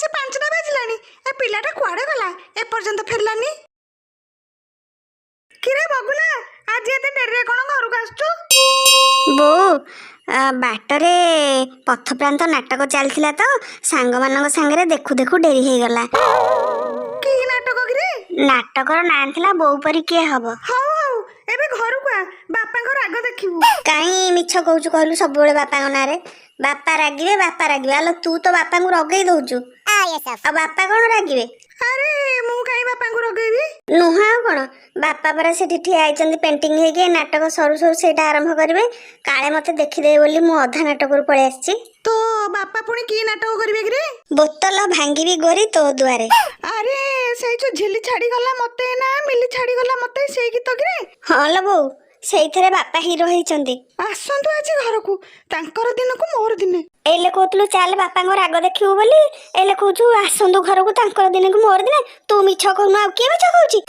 ଆସି 5ଟା ବାଜିଲାଣି। ଏ ପିଲାଟା କୁଆଡ଼େ ଗଲା ଏପର୍ଯ୍ୟନ୍ତ ଫେରିଲାନି? କିରେ ବଗୁଲା, ଆଜି ଏତେ ଡେରିରେ କ'ଣ ଘରକୁ ଆସୁଛୁ? ବୋଉ, ବାଟରେ ପଥପ୍ରାନ୍ତ ନାଟକ ଚାଲିଥିଲା ତ ସାଙ୍ଗମାନଙ୍କ ସାଙ୍ଗରେ ଦେଖୁ ଦେଖୁ ଡେରି ହେଇଗଲା। କି ନାଟକ କିରେ? ନାଟକର ନାଁ ଥିଲା ବୋଉ ପରି କିଏ ହବ। ହଉ ହଉ, ଏବେ ଘରକୁ ଆ, ବାପାଙ୍କ ରାଗ ଦେଖିବୁ। କାହିଁ ମିଛ କହୁଛୁ କହିଲୁ ସବୁବେଳେ ବାପାଙ୍କ ନାଁରେ? ବାପା ରାଗିବେ ବାପା ରାଗିବେ। ଆଲୋ ତୁ ତ ବାପାଙ୍କୁ ରଗେଇ ଦଉଛୁ, ଆଉ ବାପା କ'ଣ ରାଗିବେ? ଆରେ ମୁଁ କାହିଁ ବାପାଙ୍କୁ ରଗେଇବି? ନୁହଁ ଆଉ କ'ଣ? ବାପା ପରା ସେଠି ଠିଆ ହେଇଛନ୍ତି ପେଣ୍ଟିଂ ହେଇକି। ନାଟକ ସରୁ ସରୁ ସେଇଟା ଆରମ୍ଭ କରିବେ। କାଳେ ମତେ ଦେଖିଦେବେ ବୋଲି ମୁଁ ଅଧା ନାଟକରୁ ପଳେଇ ଆସିଛି। ତ ବାପା ପୁଣି କି ନାଟକ କରିବେ କିରେ? ବୋତଲ ଭାଙ୍ଗିବି ଗୋରି ତୋ ଦୁଆରେ। ଆରେ ସେଇ ଯୋଉ ଝିଲି ଛାଡ଼ିଗଲା ମତେ ନା ମିଲି ଛାଡ଼ିଗଲା ମତେ, ସେଇ ଗୀତ କିରେ? ହଁ ଲୋ ବୋଉ, ସେଇଥିରେ ବାପା ହିରୋ ହେଇଛନ୍ତି। ଆସନ୍ତୁ ଆଜି ଘରକୁ, ତାଙ୍କର ଦିନକୁ ମୋର ଦିନେ। ଏଇଲେ କହୁଥିଲୁ ଚାଲେ ବାପାଙ୍କ ରାଗ ଦେଖିବୁ ବୋଲି, ଏଇଲେ କହୁଛୁ ଆସନ୍ତୁ ଘରକୁ ତାଙ୍କର ଦିନକୁ ମୋର ଦିନେ। ତୁ ମିଛ କହୁନୁ, ଆଉ କିଏ ମିଛ କହୁଛି?